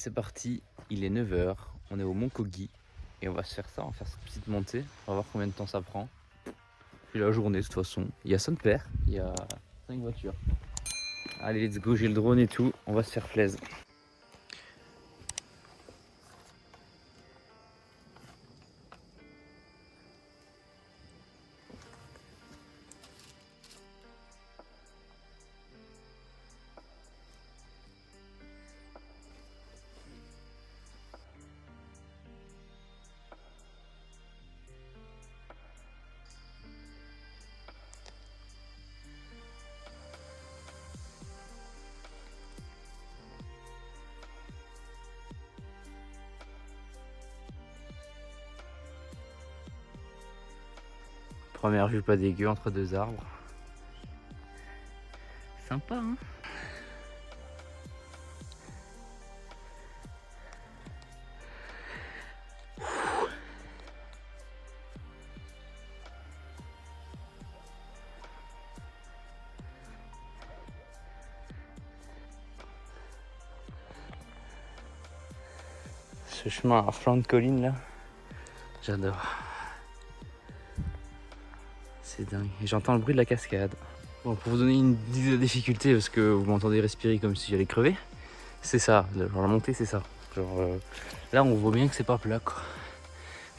c'est parti, il est 9h, on est au Mont Kogi et on va se faire ça, on va faire cette petite montée, on va voir combien de temps ça prend. Puis la journée de toute façon, il y a son père, il y a 5 voitures. Allez let's go, j'ai le drone et tout, on va se faire plaisir. Première vue pas dégueu entre deux arbres. Sympa hein. Ce chemin à flanc de colline là, j'adore. C'est dingue. Et j'entends le bruit de la cascade. Bon, pour vous donner une idée de la difficulté, parce que vous m'entendez respirer comme si j'allais crever, c'est ça, genre la montée c'est ça. Genre là on voit bien que c'est pas plat quoi.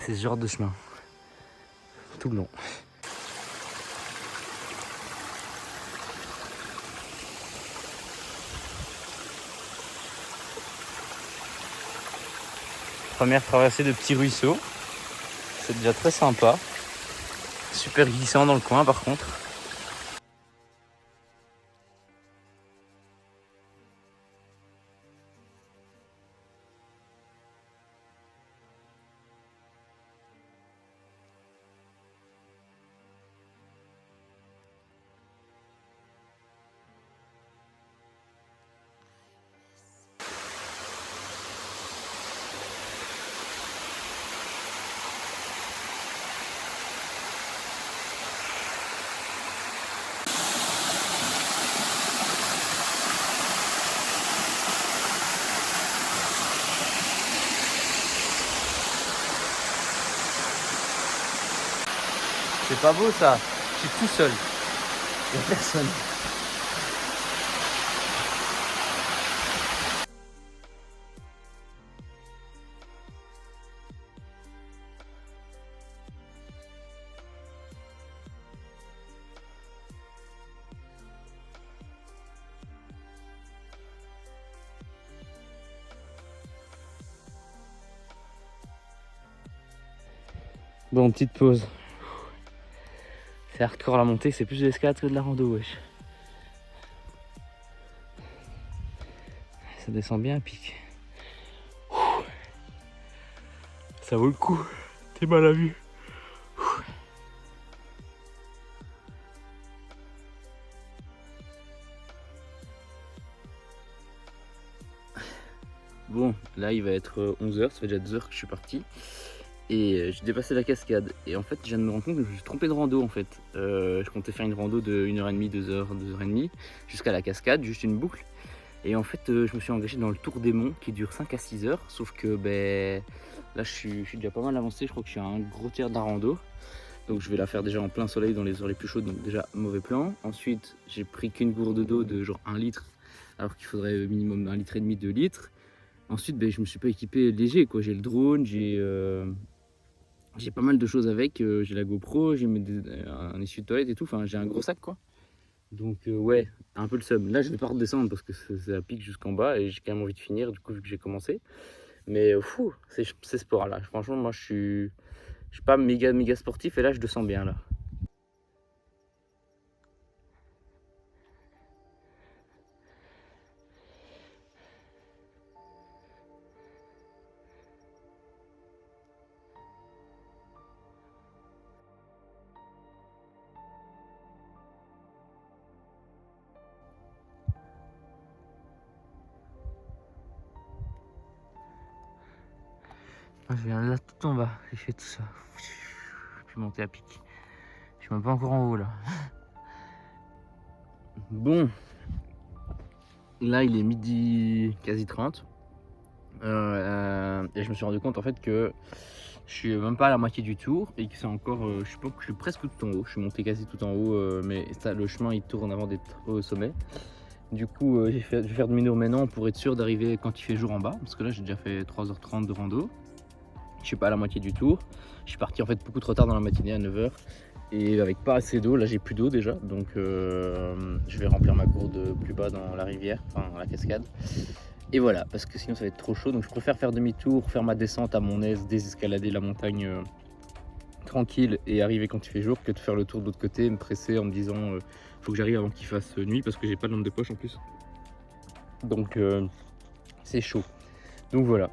C'est ce genre de chemin. Tout le long. Première traversée de petits ruisseaux. C'est déjà très sympa. Super glissant dans le coin par contre. C'est pas beau ça. Je suis tout seul. Il n'y a personne. Bon, petite pause. C'est hardcore la montée, c'est plus de l'escalade que de la rando, wesh. Ça descend bien à pic. Ça vaut le coup. T'es mal à vue. Bon, là il va être 11h, ça fait déjà 2 heures que je suis parti. Et j'ai dépassé la cascade. Et en fait, je viens de me rendre compte que je me suis trompé de rando en fait. Je comptais faire une rando de 1h30, 2h, 2h30, jusqu'à la cascade, juste une boucle. Et en fait, je me suis engagé dans le Tour des Monts qui dure 5 à 6 heures. Sauf que là, je suis déjà pas mal avancé. Je crois que je suis à un gros tiers de la rando. Donc je vais la faire déjà en plein soleil dans les heures les plus chaudes. Donc déjà, mauvais plan. Ensuite, j'ai pris qu'une gourde d'eau de genre 1 litre. Alors qu'il faudrait minimum 1,5 litre, 2 litres. Ensuite, je me suis pas équipé léger, quoi. J'ai le drone, j'ai pas mal de choses avec. J'ai la GoPro, j'ai un essuie-toilette et tout. Enfin, j'ai un gros sac, quoi. Donc, ouais, un peu le seum. Là, je vais pas redescendre parce que ça pique jusqu'en bas et j'ai quand même envie de finir, du coup, vu que j'ai commencé. Mais, fou, c'est sport là. Franchement, moi, je suis pas méga sportif et là, je le sens bien, là. Je viens là tout en bas, j'ai fait tout ça. Puis monter à pic. Je suis même pas encore en haut là. Bon, là il est midi quasi 30. Et je me suis rendu compte en fait que je suis même pas à la moitié du tour et que c'est encore, je pense que je suis presque tout en haut. Je suis monté quasi tout en haut, mais ça, le chemin il tourne avant d'être au sommet. Du coup, je vais faire demi-tour maintenant pour être sûr d'arriver quand il fait jour en bas, parce que là j'ai déjà fait 3h30 de rando. Je suis pas à la moitié du tour. Je suis parti en fait beaucoup trop tard dans la matinée à 9h et avec pas assez d'eau. Là j'ai plus d'eau déjà, donc je vais remplir ma gourde plus bas dans la rivière, enfin la cascade. Et voilà, parce que sinon ça va être trop chaud, donc je préfère faire demi-tour, faire ma descente à mon aise, désescalader la montagne tranquille et arriver quand il fait jour, que de faire le tour de l'autre côté et me presser en me disant faut que j'arrive avant qu'il fasse nuit, parce que j'ai pas de lampe de poche en plus. Donc c'est chaud. Donc voilà,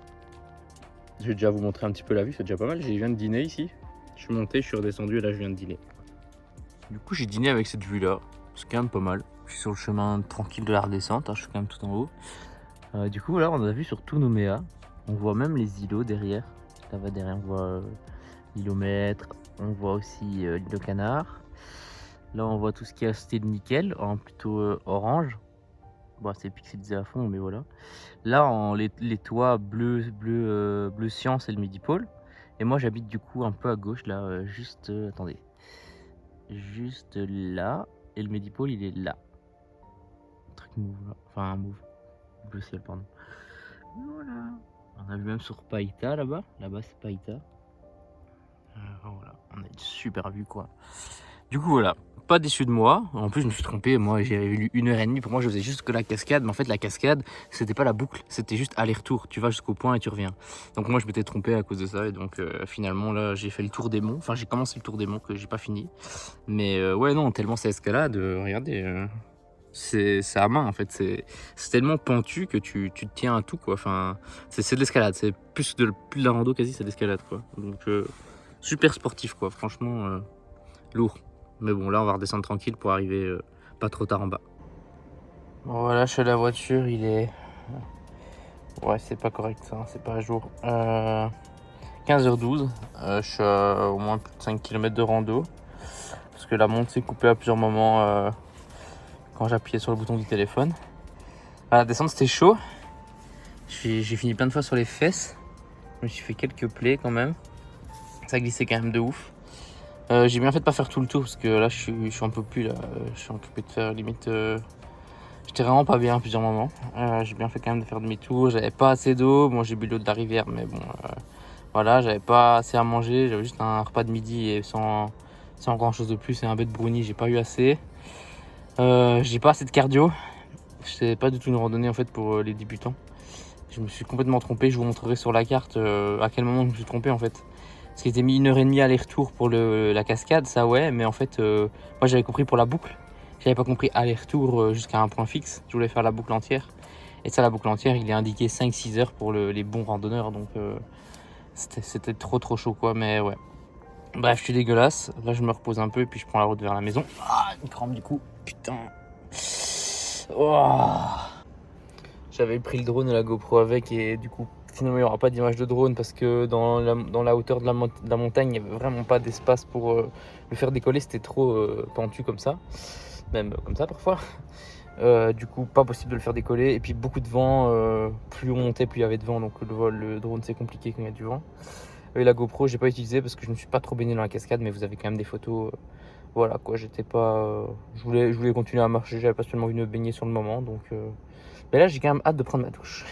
je vais déjà vous montrer un petit peu la vue, c'est déjà pas mal. Je viens de dîner ici, je suis monté, je suis redescendu et là je viens de dîner. Du coup j'ai dîné avec cette vue là, c'est quand même pas mal. Je suis sur le chemin tranquille de la redescente, hein, je suis quand même tout en haut. Du coup là on a vu sur tout Nouméa, on voit même les îlots derrière. Là-bas derrière on voit l'îlot Maître, on voit aussi l'îlot Canard. Là on voit tout ce qui est cité de nickel en plutôt orange. Bon c'est pixelisé à fond mais voilà. Là en les toits bleu cyan c'est le midi-pôle. Et moi j'habite du coup un peu à gauche là, juste attendez. Juste là. Et le midi-pôle il est là. Un truc mauve là. Enfin un mauve. Bleu ciel pardon. Voilà. On a vu même sur Païta là-bas. Là-bas c'est Païta. Voilà, on a une super vue quoi. Du coup voilà, pas déçu de moi. En plus je me suis trompé, moi j'ai eu 1h30. Pour moi je faisais juste que la cascade, mais en fait la cascade c'était pas la boucle, c'était juste aller-retour. Tu vas jusqu'au point et tu reviens. Donc moi je m'étais trompé à cause de ça et donc finalement là j'ai fait le tour des monts. Enfin j'ai commencé le tour des monts que j'ai pas fini. Mais ouais non, tellement c'est escalade, regardez. C'est à main en fait, c'est tellement pentu que tu te tiens à tout quoi. Enfin c'est de l'escalade, c'est plus de la rando quasi, c'est de l'escalade quoi. Donc super sportif quoi, franchement lourd. Mais bon là on va redescendre tranquille pour arriver pas trop tard en bas. Bon voilà, je suis à la voiture, il est... Ouais c'est pas correct ça, c'est pas à jour. 15h12, je suis à au moins plus de 5 km de rando. Parce que la montre s'est coupée à plusieurs moments quand j'appuyais sur le bouton du téléphone. À la descente c'était chaud. J'ai fini plein de fois sur les fesses. Je me suis fait quelques plaies quand même. Ça glissait quand même de ouf. J'ai bien fait de pas faire tout le tour parce que là je suis un peu plus là. Je suis occupé de faire limite. J'étais vraiment pas bien à plusieurs moments. J'ai bien fait quand même de faire demi-tour. J'avais pas assez d'eau. Bon j'ai bu l'eau de la rivière mais bon voilà, j'avais pas assez à manger. J'avais juste un repas de midi et sans grand chose de plus et un bête de brownie. J'ai pas eu assez. J'ai pas assez de cardio. C'est pas du tout une randonnée en fait pour les débutants. Je me suis complètement trompé. Je vous montrerai sur la carte à quel moment je me suis trompé en fait. Parce qu'il était mis 1h30 aller-retour pour la cascade, ça ouais, mais en fait, moi j'avais compris pour la boucle. J'avais pas compris aller-retour jusqu'à un point fixe. Je voulais faire la boucle entière. Et ça, la boucle entière, il est indiqué 5-6 heures pour les bons randonneurs. Donc c'était trop chaud quoi, mais ouais. Bref, je suis dégueulasse. Là, je me repose un peu et puis je prends la route vers la maison. Ah, une crampe du coup. Putain. Oh. J'avais pris le drone et la GoPro avec et du coup finalement il n'y aura pas d'image de drone parce que dans la hauteur de la montagne il n'y avait vraiment pas d'espace pour le faire décoller, c'était trop pentu comme ça, même comme ça parfois. Du coup pas possible de le faire décoller et puis beaucoup de vent, plus on montait plus il y avait de vent donc le drone c'est compliqué quand il y a du vent. Et la GoPro j'ai pas utilisé parce que je me suis pas trop baigné dans la cascade mais vous avez quand même des photos. Voilà quoi, j'étais pas... je voulais continuer à marcher, j'avais pas seulement envie de me baigner sur le moment donc... Mais là j'ai quand même hâte de prendre ma douche.